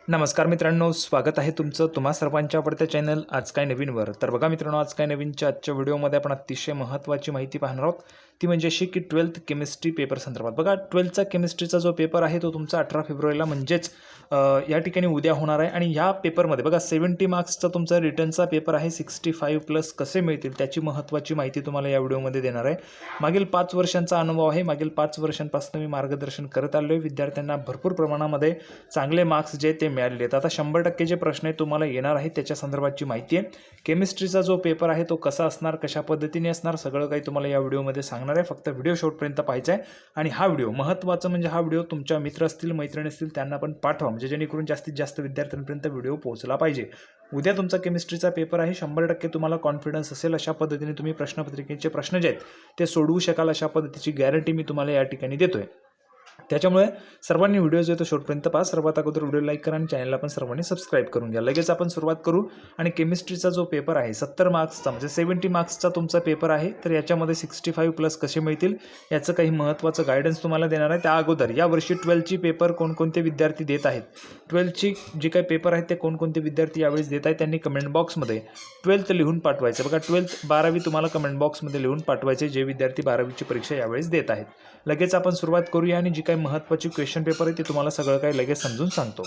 नमस्कार मित्रांनो, स्वागत आहे तुमचं तुम्हा सर्वांच्या आवडत्या चॅनल आज काय नवीनवर. तर बघा मित्रांनो, आज काय नवीनच्या आजच्या व्हिडिओमध्ये आपण अतिशय महत्त्वाची माहिती पाहणार आहोत. ती म्हणजे अशी की 12th केमिस्ट्री पेपर संदर्भात. बघा 12thचा केमिस्ट्रीचा जो पेपर आहे तो तुमचा 18 फेब्रुवारीला म्हणजेच या ठिकाणी उद्या होणार आहे. आणि या पेपरमध्ये बघा 70 मार्क्सचा तुमचा रिटर्नचा पेपर आहे. 65 प्लस कसे मिळतील त्याची महत्त्वाची माहिती तुम्हाला या व्हिडिओमध्ये देणार आहे. मागील 5 वर्षांचा अनुभव आहे. मागील 5 वर्षांपासून मी मार्गदर्शन करत आलो आहे. विद्यार्थ्यांना भरपूर प्रमाणामध्ये चांगले मार्क्स जे ते मिळालेले आहेत. आता 100% जे प्रश्न तुम्हाला येणार आहेत त्याच्या संदर्भातची माहिती आहे. केमिस्ट्रीचा जो पेपर आहे तो कसा असणार, कशा पद्धतीने असणार, सगळं काही तुम्हाला या व्हिडिओमध्ये सांगणार आहे. फक्त व्हिडिओ शेवटपर्यंत पाहायचा आहे. आणि हा व्हिडिओ महत्त्वाचं म्हणजे हा व्हिडिओ तुमच्या मित्र असतील, मैत्रिणी असतील त्यांना पण पाठवा, म्हणजे जेणेकरून जास्तीत जास्त विद्यार्थ्यांपर्यंत व्हिडिओ पोहोचला पाहिजे. उद्या तुमचा केमिस्ट्रीचा पेपर आहे. 100% तुम्हाला कॉन्फिडन्स असेल अशा पद्धतीने तुम्ही प्रश्नपत्रिकेचे प्रश्न जे आहेत ते सोडवू शकाल अशा पद्धतीची गॅरंटी मी तुम्हाला या ठिकाणी देतोय. त्याच्यामुळे सर्वांनी व्हिडिओ जो आहे तो शेवटपर्यंत पहा. सर्वात अगोदर व्हिडिओ लाईक करा आणि चॅनलला पण सर्वांनी सबस्क्राईब करून घ्या. लगेच आपण सुरुवात करू. आणि केमिस्ट्रीचा जो पेपर आहे 70 मार्क्सचा म्हणजे 70 मार्क्सचा तुमचा पेपर आहे. तर याच्यामध्ये 65 प्लस कसे मिळतील याचं काही महत्त्वाचं गायडन्स तुम्हाला देणार आहे. त्या अगोदर यावर्षी 12ची पेपर कोणकोणते विद्यार्थी देत आहेत, 12ची जे काही पेपर आहेत ते कोणकोणते विद्यार्थी यावेळेस देत आहेत त्यांनी कमेंट बॉक्समध्ये 12th लिहून पाठवायचं. बघा 12th 12वी तुम्हाला कमेंट बॉक्समध्ये लिहून पाठवायचे जे विद्यार्थी 12वीची परीक्षा यावेळेस देत आहेत. लगेच आपण सुरुवात करूया आणि जी काही महत्त्वाची क्वेश्चन पेपर आहे ते तुम्हाला सगळं काही लगेच समजून सांगतो.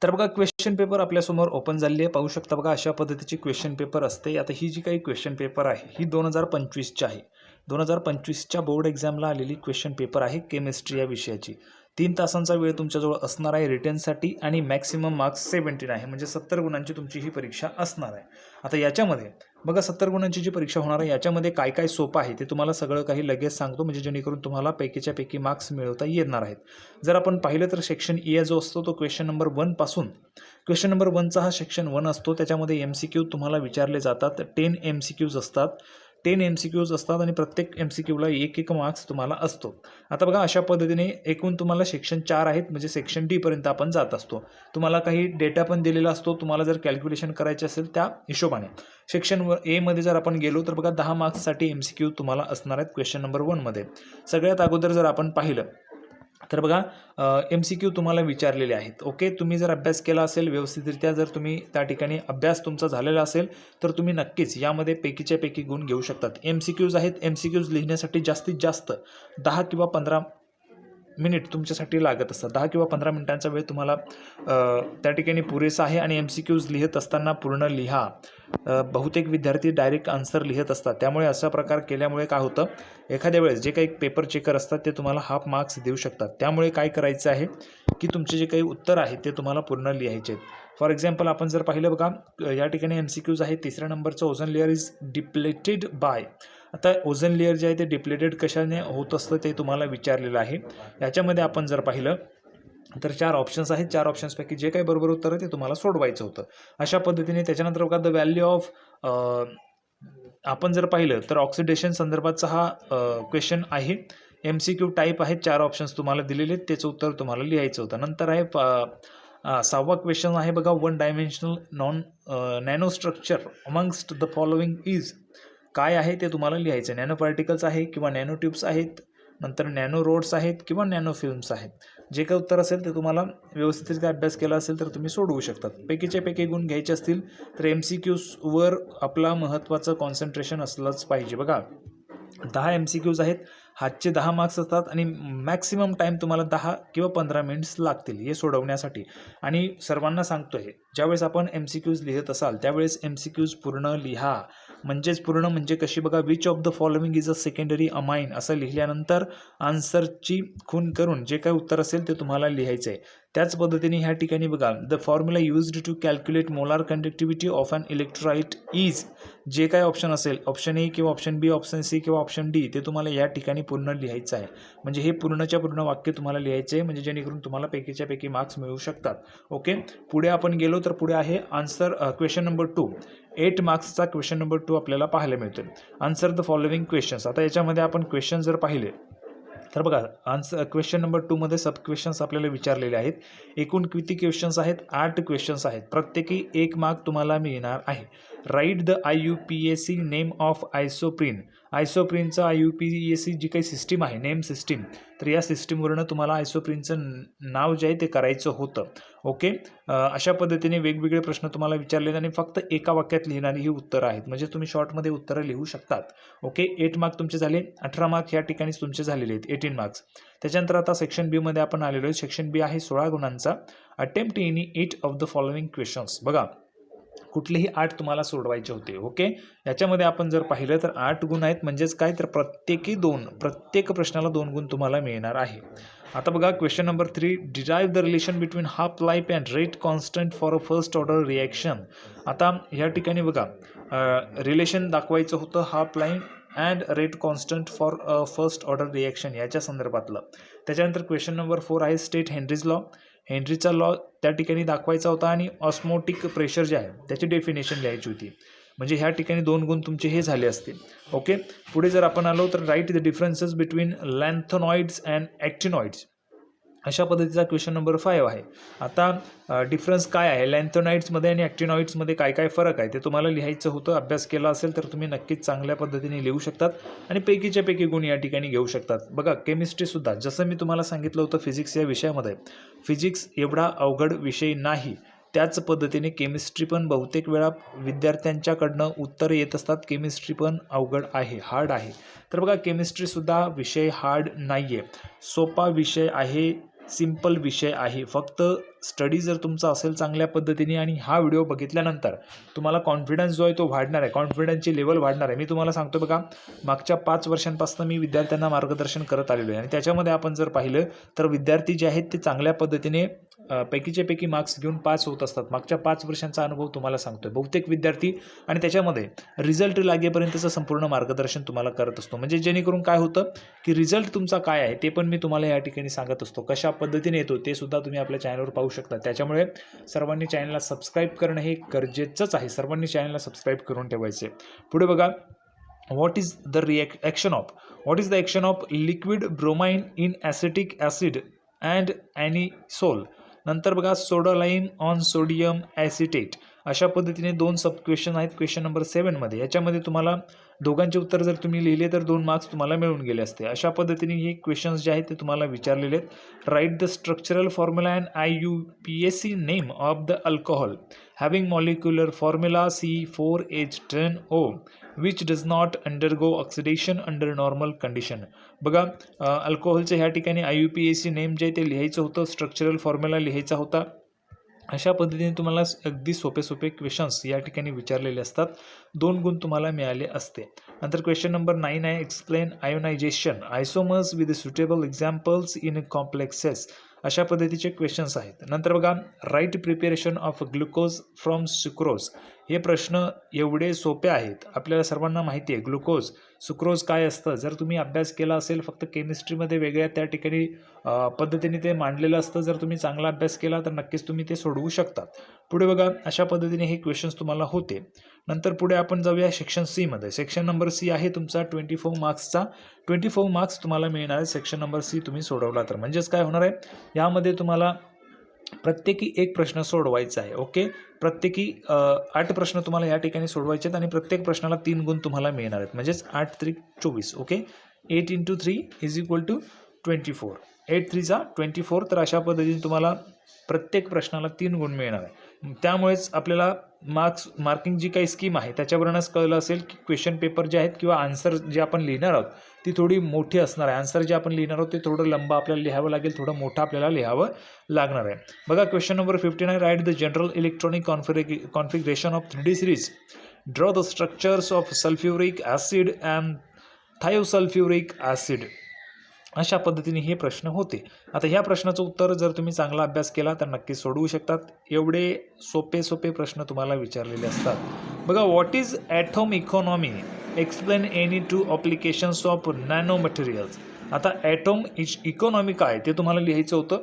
तर बघा क्वेश्चन पेपर आपल्यासमोर ओपन झाली आहे, पाहू शकता. बघा अशा पद्धतीची क्वेश्चन पेपर असते. आता ही जी काही क्वेश्चन पेपर आहे ही 2025ची आहे. 2025च्या बोर्ड एक्झामला आलेली क्वेश्चन पेपर आहे केमिस्ट्री या विषयाची. 3 तासांचा वेळ तुमच्याजवळ असणार आहे रिटर्नसाठी आणि मॅक्सिमम मार्क्स 17 आहे, म्हणजे 70 गुणांची तुमची ही परीक्षा असणार आहे. आता याच्यामध्ये बघा 70 गुणांची जी परीक्षा होणार आहे याच्यामध्ये काय काय सोपं आहे ते तुम्हाला सगळं काही लगेच सांगतो, म्हणजे जेणेकरून तुम्हाला पैकीच्या पैकी मार्क्स मिळवता येणार आहेत. जर आपण पाहिलं तर सेक्शन ए जो असतो तो क्वेश्चन नंबर 1 पासून क्वेश्चन नंबर 1चा हा सेक्शन 1 असतो. त्याच्यामध्ये MCQ तुम्हाला विचारले जातात. 10 MCQज असतात. 10 MCQज असतात आणि प्रत्येक MCQला एक मार्क्स तुम्हाला असतो. आता बघा अशा पद्धतीने एकूण तुम्हाला सेक्शन 4 आहेत, म्हणजे सेक्शन डी पर्यंत आपण जात असतो. तुम्हाला काही डेटा पण दिलेला असतो. तुम्हाला जर कॅल्क्युलेशन करायचे असेल त्या हिशोबाने सेक्शन ए मध्ये जर आपण गेलो तर बघा 10 मार्क्ससाठी MCQ तुम्हाला असणार आहेत क्वेश्चन नंबर 1 मध्ये. सगळ्यात अगोदर जर आपण पाहिलं तर बघा MCQ तुम्हाला विचारलेले आहेत. ओके, तुम्ही जर अभ्यास केला असेल व्यवस्थितरित्या, जर तुम्ही त्या ठिकाणी अभ्यास तुमचा झालेला असेल तर तुम्ही नक्कीच यामध्ये पैकीच्या पैकी गुण घेऊ शकतात. MCQज आहेत. MCQज लिहिण्यासाठी जास्तीत जास्त 10 किंवा 15 मिनिट तुमच्यासाठी लागत असतात. 10 किंवा 15 मिनिटांचा वेळ तुम्हाला त्या ठिकाणी पुरेसा आहे. आणि MCQज लिहित असताना पूर्ण लिहा. बहुतेक विद्यार्थी डायरेक्ट आन्सर लिहित असतात. त्यामुळे अशा प्रकार केल्यामुळे काय होतं, एखाद्या वेळेस जे काही पेपर चेकर असतात ते तुम्हाला हाफ मार्क्स देऊ शकतात. त्यामुळे काय करायचं आहे की तुमचे जे काही उत्तर आहे ते तुम्हाला पूर्ण लिहायचे आहेत. फॉर एक्झाम्पल आपण जर पाहिलं बघा या ठिकाणी MCQज आहे. 3ऱ्या नंबरचं ozone layer is depleted by. आता ओझोन लेअर जे आहे ते डिप्लेटेड कशाने होत असतं ते तुम्हाला विचारलेलं आहे. याच्यामध्ये आपण जर पाहिलं तर 4 ऑप्शन्स आहेत. 4 ऑप्शन्सपैकी जे काही बरोबर उत्तर आहे ते तुम्हाला सोडवायचं होतं. अशा पद्धतीने त्याच्यानंतर बघा द व्हॅल्यू ऑफ आपण जर पाहिलं तर ऑक्सिडेशन संदर्भाचा हा क्वेश्चन आहे. MCQ टाईप आहे. 4 ऑप्शन्स तुम्हाला दिलेले आहेत, त्याचं उत्तर तुम्हाला लिहायचं होतं. नंतर आहे 6वा क्वेश्चन आहे बघा 1 dimensional nano structure amongst the following is. काय आहे ते तुम्हाला लिहायचं. नॅनो पार्टिकल्स आहे किंवा नॅनो ट्यूब्स आहेत, नंतर नॅनो रोड्स आहेत किंवा नॅनो फिल्म्स आहेत. जे काही उत्तर असेल ते तुम्हाला व्यवस्थितरित्या अभ्यास केला असेल तर तुम्ही सोडवू शकतात. पैकीच्या पैकी गुण घ्यायचे असतील तर MCQजवर आपला महत्त्वाचं कॉन्सन्ट्रेशन असलंच पाहिजे. बघा 10 MCQज आहेत. हातचे 10 मार्क्स असतात आणि मॅक्सिमम टाईम तुम्हाला 10 किंवा 15 मिनिट्स लागतील हे सोडवण्यासाठी. आणि सर्वांना सांगतोय ज्यावेळेस आपण MCQज लिहित असाल त्यावेळेस MCQज पूर्ण लिहा. म्हणजेच पूर्ण म्हणजे कशी बघा which of the following is a secondary amine असं लिहिल्यानंतर आन्सरची खून करून जे काही उत्तर असेल ते तुम्हाला लिहायचं आहे. त्याच पद्धतीने ह्या ठिकाणी बघा the formula used to calculate molar conductivity of an electrolyte is. जे काही ऑप्शन असेल ऑप्शन ए किंवा ऑप्शन बी, ऑप्शन सी किंवा ऑप्शन डी ते तुम्हाला या ठिकाणी पूर्ण लिहायचं आहे. म्हणजे हे पूर्णच्या पूर्ण वाक्य तुम्हाला लिहायचे आहे, म्हणजे जेणेकरून तुम्हाला पैकीच्या पैकी मार्क्स मिळू शकतात. ओके, पुढे आपण गेलो तर पुढे आहे आन्सर क्वेश्चन नंबर 2. 8 मार्क्सचा क्वेश्चन नंबर 2 आपल्याला पाहायला मिळतो. Answer the following questions. आता याच्यामध्ये आपण क्वेश्चन जर पाहिले तर बघा आन्सर क्वेश्चन नंबर 2 मध्ये सब क्वेश्चन्स आपल्याला विचारलेले आहेत. एकूण किती क्वेश्चन्स आहेत? 8 क्वेश्चन्स आहेत. प्रत्येकी 1 मार्क तुम्हाला मिळणार आहे. Write the IUPAC name of isoprene. आयसोप्रीनचं IUPAC जी काही सिस्टीम आहे, नेम सिस्टीम, तर या सिस्टीमवरनं तुम्हाला आयसोप्रीनचं नाव जे आहे ते करायचं होतं. ओके, अशा पद्धतीने वेगवेगळे प्रश्न तुम्हाला विचारले आणि फक्त एका वाक्यात लिहिणारी ही उत्तरं आहेत, म्हणजे तुम्ही शॉर्टमध्ये उत्तरं लिहू शकतात. ओके, 8 मार्क तुमचे झाले, 18 मार्क या ठिकाणीच तुमचे झालेले आहेत, 18 मार्क्स. त्याच्यानंतर आता सेक्शन बी मध्ये आपण आलेलो आहे. सेक्शन बी आहे 16 गुणांचा. Attempt any 8 of the following questions. बघा, कुठलेही 8 तुम्हाला सोडवायचे होते. ओके, याच्यामध्ये आपण जर पाहिलं तर 8 गुण आहेत, म्हणजेच काय तर प्रत्येक प्रश्नाला 2 गुण तुम्हाला मिळणार आहे. आता बघा question number 3, derive the relation between half life and rate constant for a first order reaction. आता या ठिकाणी बघा रिलेशन दाखवायचं होतं half life and rate constant for a first order reaction याच्या संदर्भातलं. त्याच्यानंतर क्वेश्चन नंबर 4 आहे स्टेट हेनरीज लॉ. हेनरीचा लॉ त्या ठिकाणी दाखवायचा होता आणि ऑस्मोटिक प्रेशर जे आहे त्याची डेफिनेशन लिहायची होती. म्हणजे ह्या ठिकाणी 2 गुण तुमचे हे झाले असतील. ओके, पुढे जर आपण आलो तर write the differences between lanthanoids and actinoids. अशा पद्धतीचा क्वेश्चन नंबर 5 आहे. आता डिफरन्स काय आहे लॅन्थोनाइड्समध्ये आणि ॲक्टिनॉइड्समध्ये, काय काय फरक आहे ते तुम्हाला लिहायचं होतं. अभ्यास केला असेल तर तुम्ही नक्कीच चांगल्या पद्धतीने लिहू शकतात आणि पैकीच्या पैकी गुण या ठिकाणी घेऊ शकतात. बघा केमिस्ट्रीसुद्धा जसं मी तुम्हाला सांगितलं होतं फिजिक्स या विषयामध्ये, फिजिक्स एवढा अवघड विषय नाही, त्याच पद्धतीने केमिस्ट्री पण बहुतेक वेळा विद्यार्थ्यांच्याकडनं उत्तर येत असतात. केमिस्ट्री पण अवघड आहे, हार्ड आहे. तर बघा केमिस्ट्रीसुद्धा विषय हार्ड नाही आहे, सोपा विषय आहे, सिंपल विषय आहे. फक्त स्टडी जर तुमचा असेल चांगल्या पद्धतीने आणि हा व्हिडिओ बघितल्यानंतर तुम्हाला कॉन्फिडन्स जो आहे तो वाढणार आहे, कॉन्फिडन्सची लेवल वाढणार आहे. मी तुम्हाला सांगतो बघा, मागच्या 5 वर्षांपासून मी विद्यार्थ्यांना मार्गदर्शन करत आलेलो आहे आणि त्याच्यामध्ये आपण जर पाहिलं तर विद्यार्थी जे आहेत ते चांगल्या पद्धतीने पैकीचे पैकी मार्क्स घेऊन पास होत असतात. मागच्या 5 वर्षांचा अनुभव तुम्हाला सांगतोय बहुतेक विद्यार्थी, आणि त्याच्यामध्ये रिझल्ट लागेपर्यंतचं संपूर्ण मार्गदर्शन तुम्हाला करत असतो. म्हणजे जेणेकरून काय होतं की रिझल्ट तुमचा काय आहे ते पण मी तुम्हाला या ठिकाणी सांगत असतो. कशा पद्धतीने येतो ते सुद्धा तुम्ही आपल्या चॅनलवर पाहू शकता. त्याच्यामुळे सर्वांनी चॅनलला सबस्क्राईब करणं हे गरजेचंच आहे. सर्वांनी चॅनलला सबस्क्राईब करून ठेवायचे. पुढे बघा, what is the action of liquid bromine in acetic acid and anisole. नंतर बघा सोडा लाईम ऑन सोडियम ॲसिटेट. अशा पद्धतीने 2 सब क्वेश्चन आहेत क्वेश्चन नंबर 7 मध्ये. याच्यामध्ये तुम्हाला दोघांचे उत्तर जर तुम्ही लिहिले तर 2 मार्क्स तुम्हाला मिळून गेले असते. अशा पद्धतीने हे क्वेश्चन्स जे आहेत ते तुम्हाला विचारलेले आहेत. Write the structural formula and IUPAC name of the alcohol having molecular formula C4H10O which does not undergo oxidation under normal condition. बघा अल्कोहोलचं ह्या ठिकाणी IUPAC नेम जे ते लिहायचं होतं, स्ट्रक्चरल फॉर्म्युला लिहायचा होता. अशा पद्धतीने तुम्हाला अगदी सोपे क्वेश्चन्स या ठिकाणी विचारलेले असतात. 2 गुण तुम्हाला मिळाले असते. नंतर क्वेश्चन नंबर 9 आहे explain ionisation isomers with suitable examples in complexes. अशा पद्धतीचे क्वेश्चन्स आहेत. नंतर बघा write preparation of glucose from sucrose. हे प्रश्न एवढे सोपे आहेत, आपल्याला सर्वांना माहिती आहे ग्लुकोज सुक्रोज काय असतं. जर तुम्ही अभ्यास केला असेल, फक्त केमिस्ट्रीमध्ये वेगळ्या त्या ठिकाणी पद्धतीने ते मांडलेलं असतं. जर तुम्ही चांगला अभ्यास केला तर नक्कीच तुम्ही ते सोडवू शकता. पुढे बघा अशा पद्धतीने हे क्वेश्चन्स तुम्हाला होते. नंतर पुढे आपण जाऊया सेक्शन सी मध्ये. सेक्शन नंबर सी आहे तुमचा 24 मार्क्सचा. 24 मार्क्स तुम्हाला मिळणार आहे सेक्शन नंबर सी तुम्ही सोडवला तर. म्हणजेच काय होणार आहे, यामध्ये तुम्हाला प्रत्येकी 1 प्रश्न सोडवायचा आहे. ओके, प्रत्येकी 8 प्रश्न तुम्हाला या ठिकाणी सोडवायचे आहेत आणि प्रत्येक प्रश्नाला 3 गुण तुम्हाला मिळणार आहेत. म्हणजेच 8 3 24. ओके, 8 × 3 = 24. 8 3 24. तर अशा पद्धतीने तुम्हाला प्रत्येक प्रश्नाला 3 गुण मिळणार आहे. त्यामुळेच आपल्याला मार्किंग जी काही स्कीम आहे त्याच्यावरूनच कळलं असेल की क्वेश्चन पेपर जे आहेत किंवा आन्सर जे आपण लिहिणार आहोत ती थोडी मोठी असणार आहे. आन्सर जे आपण लिहिणार आहोत ते थोडं लंबा आपल्याला लिहावं लागेल, थोडं मोठं आपल्याला लिहावं लागणार आहे. बघा question number 15 write the general electronic configuration of 3D series. Draw the structures of sulphuric acid and thiosulphuric acid. अशा पद्धतीने हे प्रश्न होते. आता ह्या प्रश्नाचं उत्तर जर तुम्ही चांगला अभ्यास केला तर नक्की सोडवू शकतात. एवढे सोपे प्रश्न तुम्हाला विचारलेले असतात. बघा what is atom economy, explain any 2 applications of nano materials. आता ॲटॉम इकॉनॉमी काय ते तुम्हाला लिहायचं होतं.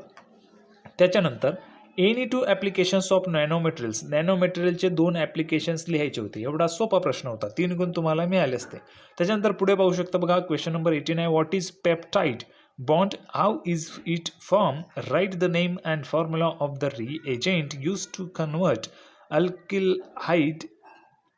त्याच्यानंतर any 2 applications of nano materials, nano मटेरियलचे 2 ॲप्लिकेशन्स लिहायचे होते. एवढा सोपा प्रश्न होता, 3 गुण तुम्हाला मिळाले असते. त्याच्यानंतर पुढे पाहू शकता बघा क्वेश्चन नंबर 18 आहे what is peptide bond, how is it form, write the name and formula of the reagent use to convert alkyl halide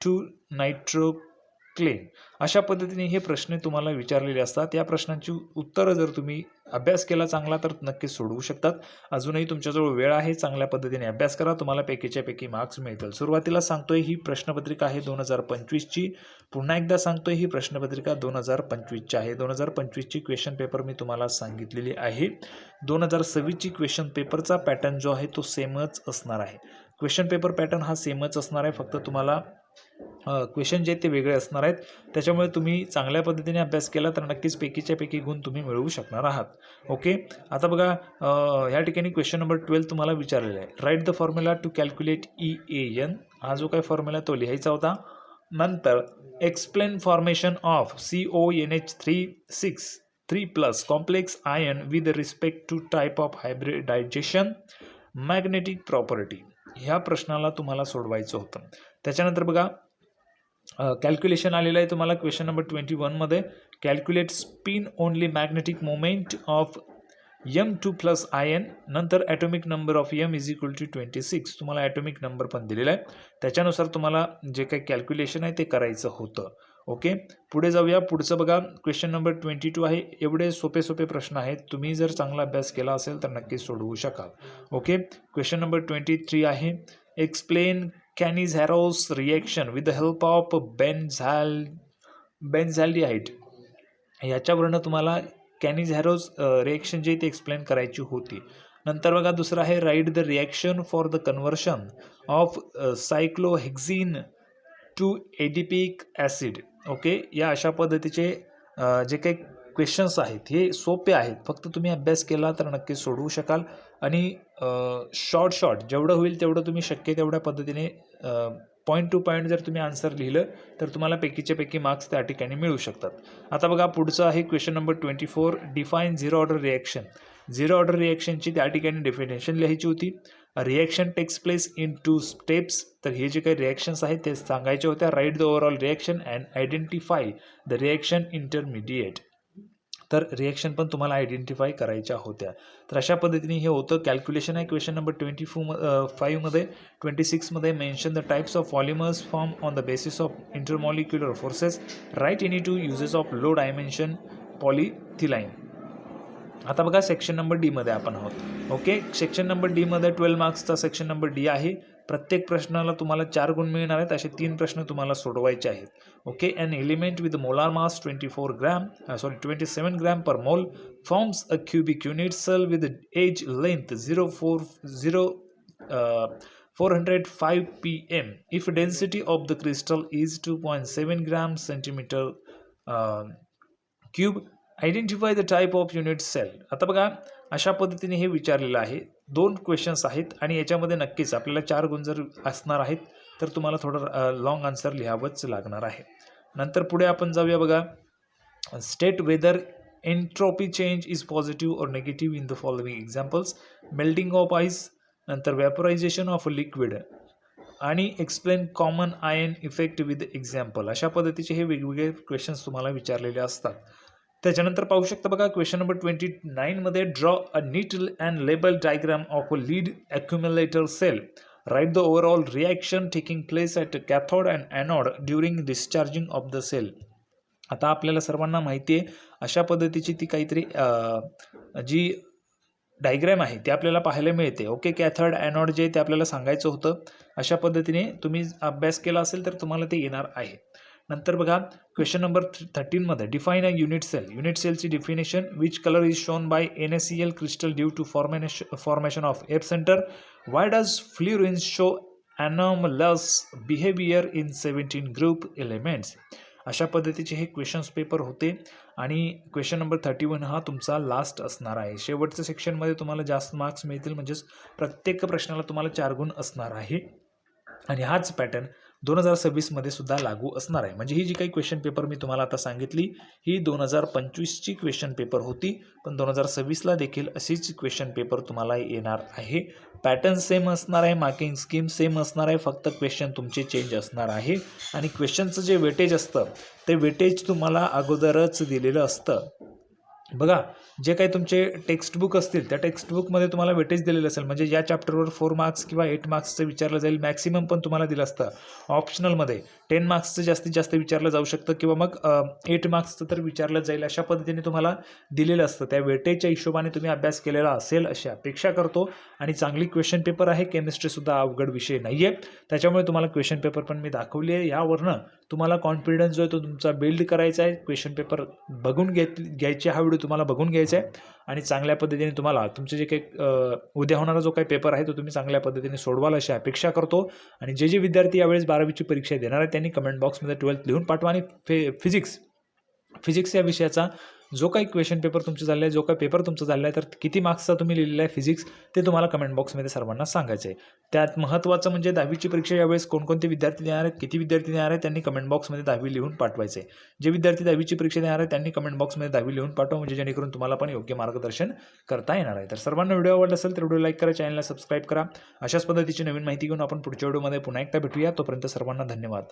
to nitroalkane. अशा पद्धतीने हे प्रश्न तुम्हाला विचारलेले असतात. या प्रश्नांची उत्तरं जर तुम्ही अभ्यास केला चांगला तर नक्कीच सोडवू शकतात. अजूनही तुमच्याजवळ वेळ आहे, चांगल्या पद्धतीने अभ्यास करा, तुम्हाला पैकीच्या पैकी मार्क्स मिळतील. सुरुवातीला सांगतोय ही प्रश्नपत्रिका आहे 2025ची. पुन्हा एकदा सांगतोय ही प्रश्नपत्रिका 2025ची आहे. 2025ची क्वेश्चन पेपर मी तुम्हाला सांगितलेली आहे. 2026ची क्वेश्चन पेपरचा पॅटर्न जो आहे तो सेमच असणार आहे. क्वेश्चन पेपर पॅटर्न हा सेमच असणार आहे, फक्त तुम्हाला क्वेश्चन जे आहेत ते वेगळे असणार आहेत. त्याच्यामुळे तुम्ही चांगल्या पद्धतीने अभ्यास केला तर नक्कीच पैकीच्या पैकी गुण तुम्ही मिळवू शकणार आहात. ओके, आता बघा ह्या ठिकाणी क्वेश्चन नंबर 12 तुम्हाला विचारलेला आहे. Write the formula to calculate EAN. हा जो काही फॉर्म्युला तो लिहायचा होता. नंतर explain formation of CONH3 complex ion with respect to type of hybridisation magnetic property. ह्या प्रश्नाला तुम्हाला सोडवायचं होतं. त्याच्यानंतर बघा कॅल्क्युलेशन आलेलं आहे तुम्हाला क्वेश्चन नंबर 21मध्ये. Calculate spin only magnetic moment of M2 plus ion. नंतर atomic number of M is equal to 26. तुम्हाला ॲटॉमिक नंबर पण दिलेला आहे. त्याच्यानुसार तुम्हाला जे काही कॅल्क्युलेशन आहे ते करायचं होतं. ओके, पुढे जाऊया. पुढचं बघा क्वेश्चन नंबर 22 आहे. एवढे सोपे सोपे प्रश्न आहेत, तुम्ही जर चांगला अभ्यास केला असेल तर नक्कीच सोडवू शकाल. ओके, क्वेश्चन नंबर 23 आहे. Explain Cannizzaro reaction with the help of benzaldehyde. याच्यावरनं तुम्हाला Cannizzaro रिएक्शन जे ते एक्सप्लेन करायची होती. नंतर बघा दुसरं आहे write the reaction for the conversion of cyclohexene to adipic acid. Okay, या अशा पद्धतीचे जे काही क्वेश्चन्स आहेत हे सोपे आहेत, फक्त तुम्ही अभ्यास केला तर नक्कीच सोडवू शकाल. आणि शॉर्ट जेवढं होईल तेवढं तुम्ही शक्य तेवढ्या पद्धतीने पॉईंट टू पॉईंट जर तुम्ही आन्सर लिहिलं तर तुम्हाला पैकीच्या पैकी मार्क्स त्या ठिकाणी मिळू शकतात. आता बघा पुढचं आहे question number 24. Define zero order reaction. Zero order रिॲक्शनची त्या ठिकाणी डेफिनेशन लिहायची होती. Reaction takes place in 2 steps. तर हे जे काही रिॲक्शन्स आहेत ते सांगायच्या होत्या. Write the overall reaction and identify the reaction intermediate. तर रिॲक्शन पण तुम्हाला आयडेंटिफाय करायच्या होत्या. तर अशा पद्धतीने हे होतं. कॅल्क्युलेशन आहे क्वेश्चन नंबर 25मध्ये. 26मध्ये mention the types of polymers form on the basis of intermolecular forces. Write any two uses of low dimension polyethylene. आता बघा सेक्शन नंबर डीमध्ये आपण आहोत. ओके, सेक्शन नंबर डीमध्ये 12 मार्क्सचा सेक्शन नंबर डी आहे. प्रत्येक प्रश्नाला तुम्हाला 4 गुण मिळणार आहेत. असे 3 प्रश्न तुम्हाला सोडवायचे आहेत. Okay, an element with molar mass 27 gram per mole forms a cubic unit cell with edge length 405 pm if density of the crystal is 2.7 grams centimeter cube. Identify the type of unit cell. आता बघा अशा पद्धतीने हे विचारलेलं आहे. 2 questions आहेत आणि याच्यामध्ये नक्कीच आपल्याला 4 गुण जर असणार आहेत तर तुम्हाला थोडं लॉंग आन्सर लिहावंच लागणार आहे. नंतर पुढे आपण जाऊया बघा. State whether entropy change is positive और negative in the following examples. Melting of ice, नंतर व्हॅपोरायझेशन ऑफ लिक्विड आणि explain common ion effect with example. अशा पद्धतीचे हे वेगवेगळे क्वेश्चन्स तुम्हाला विचारलेले असतात. त्याच्यानंतर पाहू शकता बघा क्वेश्चन नंबर 29मध्ये. Draw a neat and label diagram of a lead accumulator cell. Write the overall reaction taking place at cathode and anode during discharging of the cell. आता आपल्याला सर्वांना माहिती आहे अशा पद्धतीची ती काहीतरी जी डायग्राम आहे ते आपल्याला पाहायला मिळते. ओके, कॅथोड ॲनोड जे ते आपल्याला सांगायचं होतं. अशा पद्धतीने तुम्ही अभ्यास केला असेल तर तुम्हाला ते येणार आहे. नंतर बघा क्वेश्चन नंबर 13मध्ये. Define a unit cell. Unit सेलची definition. Which colour is shown by NaCl crystal due to formation of F centre. Why does fluorine show anomalous behavior in 17 group elements. अशा पद्धतीचे हे क्वेश्चन्स पेपर होते आणि question number 31 हा तुमचा last असणार आहे. शेवटच्या सेक्शनमध्ये तुम्हाला जास्त मार्क्स मिळतील, म्हणजेच प्रत्येक प्रश्नाला तुम्हाला 4 गुण असणार आहे आणि हाच पॅटर्न 2026मध्ये सुद्धा लागू असणार आहे. म्हणजे ही जी काही क्वेश्चन पेपर मी तुम्हाला आता सांगितली ही 2025ची क्वेश्चन पेपर होती, पण 2026ला देखील अशीच क्वेश्चन पेपर तुम्हाला येणार आहे. पॅटर्न सेम असणार आहे, मार्किंग स्कीम सेम असणार आहे, फक्त क्वेश्चन तुमचे चेंज असणार आहे. आणि क्वेश्चनचं जे वेटेज असतं ते वेटेज तुम्हाला अगोदरच दिलेलं असतं. बघा, जे काही तुमचे टेक्स्टबुक असतील त्या टेक्स्टबुकमध्ये तुम्हाला वेटेज दिलेलं असेल, म्हणजे या चॅप्टरवर 4 मार्क्स किंवा 8 मार्क्सचं विचारलं जाईल, मॅक्सिमम पण तुम्हाला दिलं असतं. ऑप्शनलमध्ये 10 मार्क्सचं जास्तीत जास्त विचारलं जाऊ शकतं किंवा मग 8 मार्क्सचं तर विचारलं जाईल, अशा पद्धतीने तुम्हाला दिलेलं असतं. त्या वेटेजच्या हिशोबाने तुम्ही अभ्यास केलेला असेल अशी अपेक्षा करतो. आणि चांगली क्वेश्चन पेपर आहे, केमिस्ट्रीसुद्धा अवघड विषय नाही आहे, त्याच्यामुळे तुम्हाला क्वेश्चन पेपर पण मी दाखवली आहे. यावरनं तुम्हाला कॉन्फिडन्स जो आहे तो तुमचा बिल्ड करायचा आहे. क्वेश्चन पेपर बघून घ्यायचे, हा व्हिडिओ तुम्हाला बघून घ्यायचा आहे आणि चांगल्या पद्धतीने तुम्हाला तुमचे जे काही उद्या होणारा जो काही पेपर आहे तो तुम्ही चांगल्या पद्धतीने सोडवाल अशी अपेक्षा करतो. आणि जे विद्यार्थी यावेळेस 12वीची परीक्षा देणार आहेत त्यांनी कमेंट बॉक्समध्ये 12th लिहून पाठवा. आणि फिजिक्स या विषयाचा जो काही क्वेश्चन पेपर तुमचं झालं आहे, जो काही पेपर तुमचा झाला आहे, तर किती मार्क्सचा तुम्ही लिहिलेला आहे फिजिक्स, ते तुम्हाला कमेंट बॉक्समध्ये सर्वांना सांगायचं आहे. त्यात महत्त्वाचं म्हणजे 10वीची परीक्षा यावेळेस कोणकोणते विद्यार्थी देणार आहेत, किती विद्यार्थी देणार आहेत, त्यांनी कमेंट बॉक्समध्ये 10वी लिहून पाठवायचं आहे. जे विद्यार्थी 10वीची परीक्षा देणार आहेत त्यांनी कमेंट बॉक्समध्ये 10वी लिहून पाठवा, म्हणजे जेणेकरून तुम्हाला पण योग्य मार्गदर्शन करता येणार आहे. तर सर्वांना व्हिडिओ आवडला असेल तर व्हिडिओ लाईक करा, चॅनलला सबस्क्राईब करा. अशाच पद्धतीची नवीन माहिती घेऊन आपण पुढच्या व्हिडिओमध्ये पुन्हा एकदा भेटूया. तोपर्यंत सर्वांना धन्यवाद.